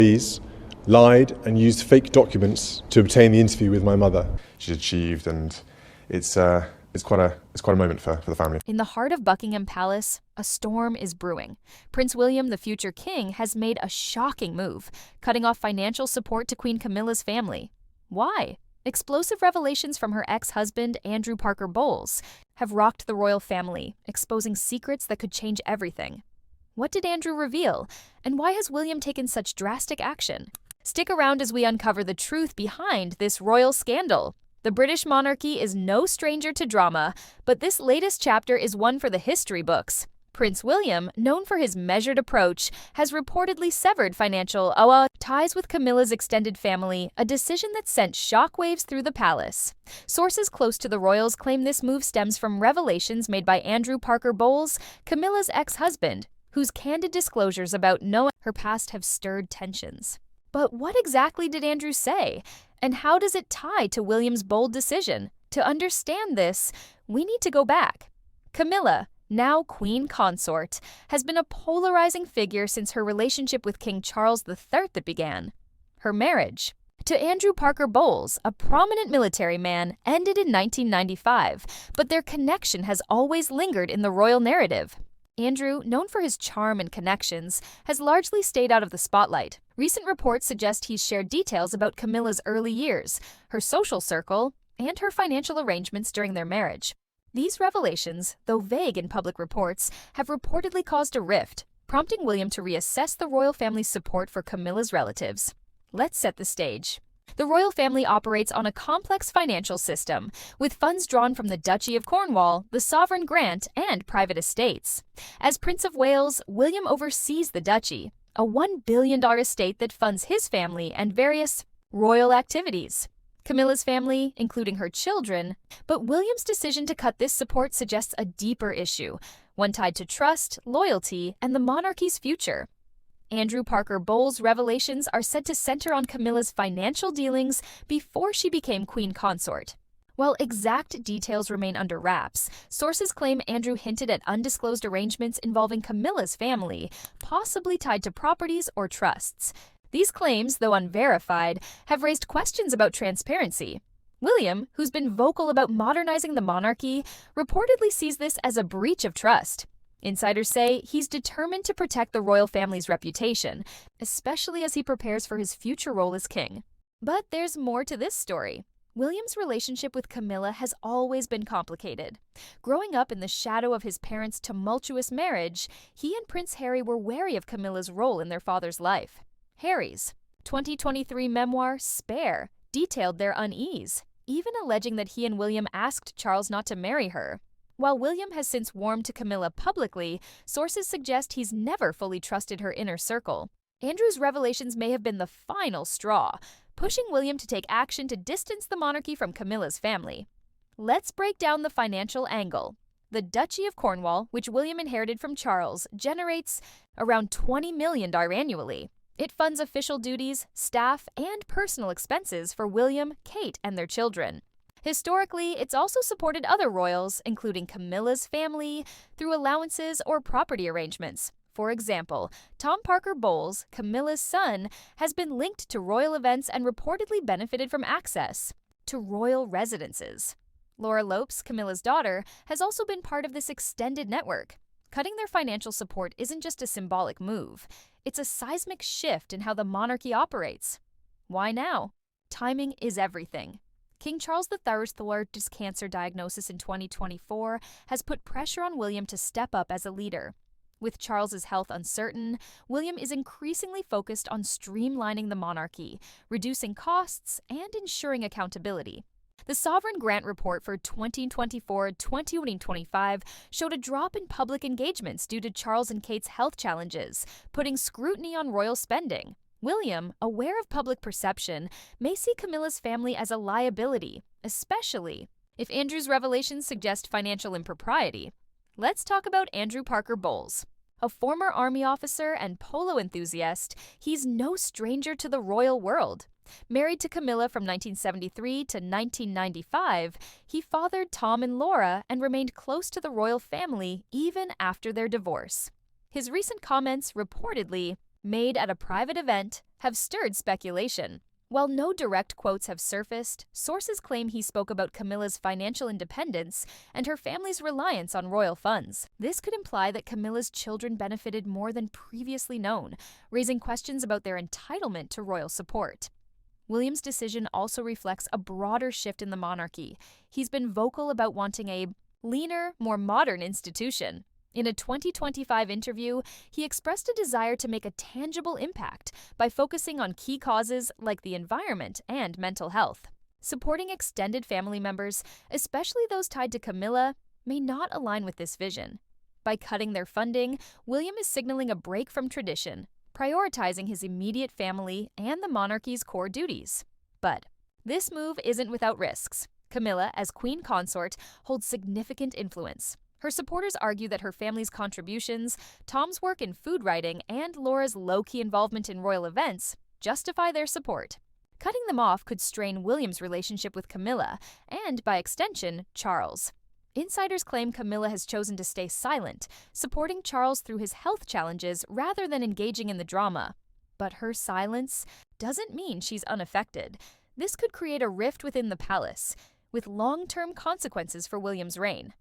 These lied and used fake documents to obtain the interview with my mother. She's achieved, and it's quite a moment for the family. In the heart of Buckingham Palace, a storm is brewing. Prince William, the future king, has made a shocking move, cutting off financial support to Queen Camilla's family. Why? Explosive revelations from her ex-husband, Andrew Parker Bowles, have rocked the royal family, exposing secrets that could change everything. What did Andrew reveal, and why has William taken such drastic action? Stick around as we uncover the truth behind this royal scandal. The British monarchy is no stranger to drama, but this latest chapter is one for the history books. Prince William, known for his measured approach, has reportedly severed financial ties with Camilla's extended family, a decision that sent shockwaves through the palace. Sources close to the royals claim this move stems from revelations made by Andrew Parker Bowles, Camilla's ex-husband, whose candid disclosures about knowing her past have stirred tensions. But what exactly did Andrew say, and how does it tie to William's bold decision? To understand this, we need to go back. Camilla, now Queen Consort, has been a polarizing figure since her relationship with King Charles III that began. Her marriage to Andrew Parker Bowles, a prominent military man, ended in 1995, but their connection has always lingered in the royal narrative. Andrew, known for his charm and connections, has largely stayed out of the spotlight. Recent reports suggest he's shared details about Camilla's early years, her social circle, and her financial arrangements during their marriage. These revelations, though vague in public reports, have reportedly caused a rift, prompting William to reassess the royal family's support for Camilla's relatives. Let's set the stage. The royal family operates on a complex financial system, with funds drawn from the Duchy of Cornwall, the sovereign grant, and private estates. As Prince of Wales, William oversees the duchy, a $1 billion estate that funds his family and various royal activities. Camilla's family, including her children, but William's decision to cut this support suggests a deeper issue, one tied to trust, loyalty, and the monarchy's future. Andrew Parker Bowles' revelations are said to center on Camilla's financial dealings before she became Queen Consort. While exact details remain under wraps, sources claim Andrew hinted at undisclosed arrangements involving Camilla's family, possibly tied to properties or trusts. These claims, though unverified, have raised questions about transparency. William, who's been vocal about modernizing the monarchy, reportedly sees this as a breach of trust. Insiders say he's determined to protect the royal family's reputation, especially as he prepares for his future role as king. But there's more to this story. William's relationship with Camilla has always been complicated. Growing up in the shadow of his parents' tumultuous marriage, he and Prince Harry were wary of Camilla's role in their father's life. Harry's 2023 memoir, Spare, detailed their unease, even alleging that he and William asked Charles not to marry her. While William has since warmed to Camilla publicly, sources suggest he's never fully trusted her inner circle. Andrew's revelations may have been the final straw, pushing William to take action to distance the monarchy from Camilla's family. Let's break down the financial angle. The Duchy of Cornwall, which William inherited from Charles, generates around $20 million annually. It funds official duties, staff, and personal expenses for William, Kate, and their children. Historically, it's also supported other royals, including Camilla's family, through allowances or property arrangements. For example, Tom Parker Bowles, Camilla's son, has been linked to royal events and reportedly benefited from access to royal residences. Laura Lopes, Camilla's daughter, has also been part of this extended network. Cutting their financial support isn't just a symbolic move. It's a seismic shift in how the monarchy operates. Why now? Timing is everything. King Charles III's largest cancer diagnosis in 2024 has put pressure on William to step up as a leader. With Charles's health uncertain, William is increasingly focused on streamlining the monarchy, reducing costs, and ensuring accountability. The Sovereign Grant Report for 2024-2025 showed a drop in public engagements due to Charles and Kate's health challenges, putting scrutiny on royal spending. William, aware of public perception, may see Camilla's family as a liability, especially if Andrew's revelations suggest financial impropriety. Let's talk about Andrew Parker Bowles. A former army officer and polo enthusiast, he's no stranger to the royal world. Married to Camilla from 1973 to 1995, he fathered Tom and Laura and remained close to the royal family even after their divorce. His recent comments reportedly made at a private event, have stirred speculation. While no direct quotes have surfaced, sources claim he spoke about Camilla's financial independence and her family's reliance on royal funds. This could imply that Camilla's children benefited more than previously known, raising questions about their entitlement to royal support. William's decision also reflects a broader shift in the monarchy. He's been vocal about wanting a leaner, more modern institution. In a 2025 interview, he expressed a desire to make a tangible impact by focusing on key causes like the environment and mental health. Supporting extended family members, especially those tied to Camilla, may not align with this vision. By cutting their funding, William is signaling a break from tradition, prioritizing his immediate family and the monarchy's core duties. But this move isn't without risks. Camilla, as queen consort, holds significant influence. Her supporters argue that her family's contributions, Tom's work in food writing, and Laura's low-key involvement in royal events justify their support. Cutting them off could strain William's relationship with Camilla and, by extension, Charles. Insiders claim Camilla has chosen to stay silent, supporting Charles through his health challenges rather than engaging in the drama. But her silence doesn't mean she's unaffected. This could create a rift within the palace, with long-term consequences for William's reign.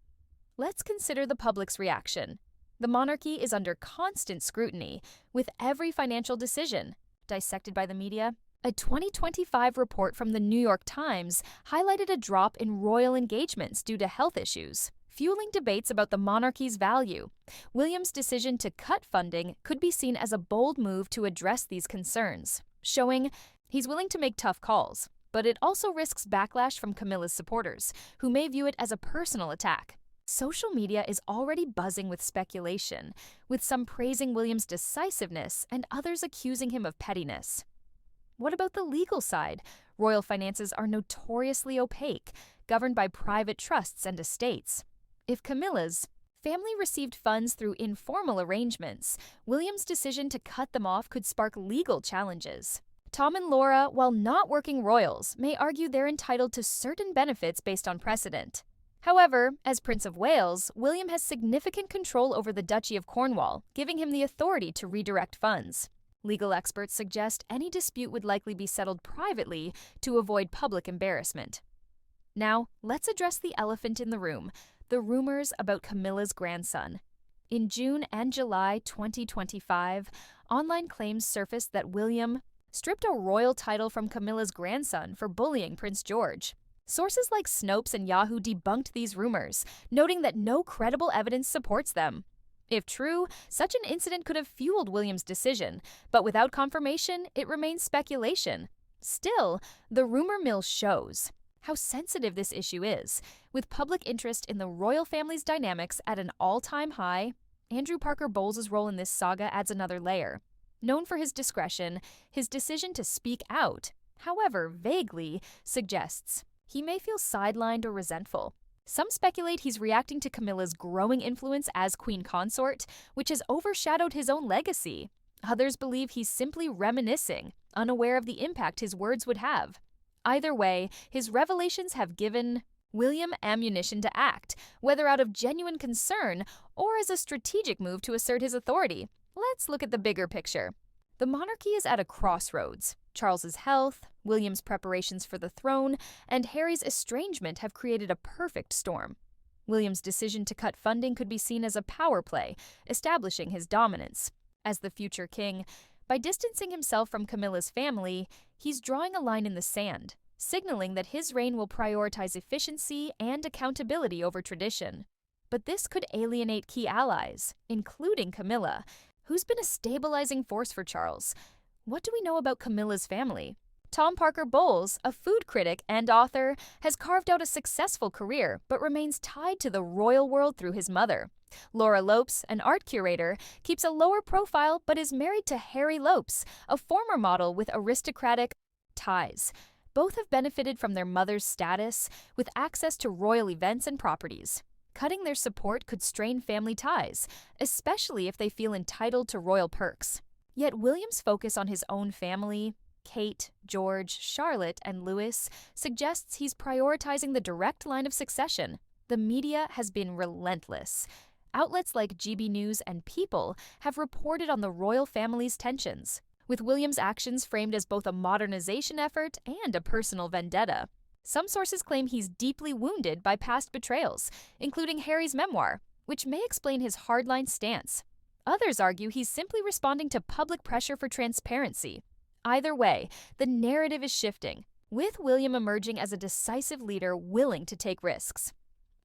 Let's consider the public's reaction. The monarchy is under constant scrutiny, with every financial decision dissected by the media. A 2025 report from the New York Times highlighted a drop in royal engagements due to health issues, fueling debates about the monarchy's value. William's decision to cut funding could be seen as a bold move to address these concerns, showing he's willing to make tough calls. But it also risks backlash from Camilla's supporters, who may view it as a personal attack. Social media is already buzzing with speculation, with some praising William's decisiveness and others accusing him of pettiness. What about the legal side? Royal finances are notoriously opaque, governed by private trusts and estates. If Camilla's family received funds through informal arrangements, William's decision to cut them off could spark legal challenges. Tom and Laura, while not working royals, may argue they're entitled to certain benefits based on precedent. However, as Prince of Wales, William has significant control over the Duchy of Cornwall, giving him the authority to redirect funds. Legal experts suggest any dispute would likely be settled privately to avoid public embarrassment. Now, let's address the elephant in the room, the rumors about Camilla's grandson. In June and July 2025, online claims surfaced that William stripped a royal title from Camilla's grandson for bullying Prince George. Sources like Snopes and Yahoo debunked these rumors, noting that no credible evidence supports them. If true, such an incident could have fueled William's decision, but without confirmation, it remains speculation. Still, the rumor mill shows how sensitive this issue is. With public interest in the royal family's dynamics at an all-time high, Andrew Parker Bowles' role in this saga adds another layer. Known for his discretion, his decision to speak out, however vaguely, suggests he may feel sidelined or resentful. Some speculate he's reacting to Camilla's growing influence as queen consort, which has overshadowed his own legacy. Others believe he's simply reminiscing, unaware of the impact his words would have. Either way, his revelations have given William ammunition to act, whether out of genuine concern or as a strategic move to assert his authority. Let's look at the bigger picture. The monarchy is at a crossroads. Charles's health, William's preparations for the throne, and Harry's estrangement have created a perfect storm. William's decision to cut funding could be seen as a power play, establishing his dominance. As the future king, by distancing himself from Camilla's family, he's drawing a line in the sand, signaling that his reign will prioritize efficiency and accountability over tradition. But this could alienate key allies, including Camilla, who's been a stabilizing force for Charles. What do we know about Camilla's family? Tom Parker Bowles, a food critic and author, has carved out a successful career but remains tied to the royal world through his mother. Laura Lopes, an art curator, keeps a lower profile but is married to Harry Lopes, a former model with aristocratic ties. Both have benefited from their mother's status, with access to royal events and properties. Cutting their support could strain family ties, especially if they feel entitled to royal perks. Yet William's focus on his own family, Kate, George, Charlotte, and Louis, suggests he's prioritizing the direct line of succession. The media has been relentless. Outlets like GB News and People have reported on the royal family's tensions, with William's actions framed as both a modernization effort and a personal vendetta. Some sources claim he's deeply wounded by past betrayals, including Harry's memoir, which may explain his hardline stance. Others argue he's simply responding to public pressure for transparency. Either way, the narrative is shifting, with William emerging as a decisive leader willing to take risks.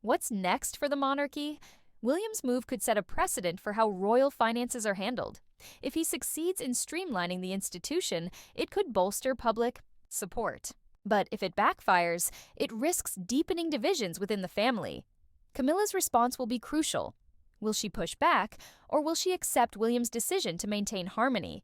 What's next for the monarchy? William's move could set a precedent for how royal finances are handled. If he succeeds in streamlining the institution, it could bolster public support. But if it backfires, it risks deepening divisions within the family. Camilla's response will be crucial. Will she push back, or will she accept William's decision to maintain harmony?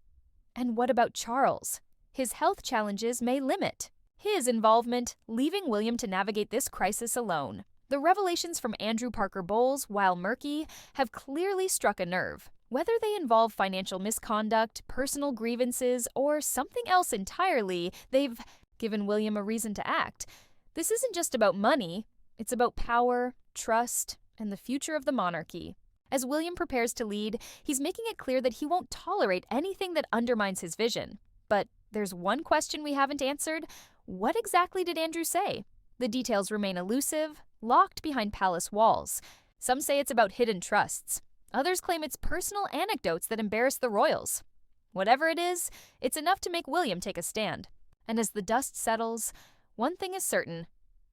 And what about Charles? His health challenges may limit his involvement, leaving William to navigate this crisis alone. The revelations from Andrew Parker Bowles, while murky, have clearly struck a nerve. Whether they involve financial misconduct, personal grievances, or something else entirely, they've given William a reason to act. This isn't just about money, it's about power, trust, and the future of the monarchy. As William prepares to lead, he's making it clear that he won't tolerate anything that undermines his vision. But there's one question we haven't answered. What exactly did Andrew say? The details remain elusive, locked behind palace walls. Some say it's about hidden trusts. Others claim it's personal anecdotes that embarrass the royals. Whatever it is, it's enough to make William take a stand. And as the dust settles, one thing is certain: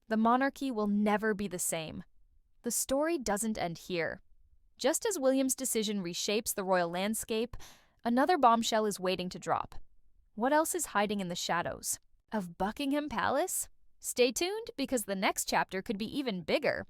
the monarchy will never be the same. The story doesn't end here. Just as William's decision reshapes the royal landscape, another bombshell is waiting to drop. What else is hiding in the shadows of Buckingham Palace? Stay tuned, because the next chapter could be even bigger.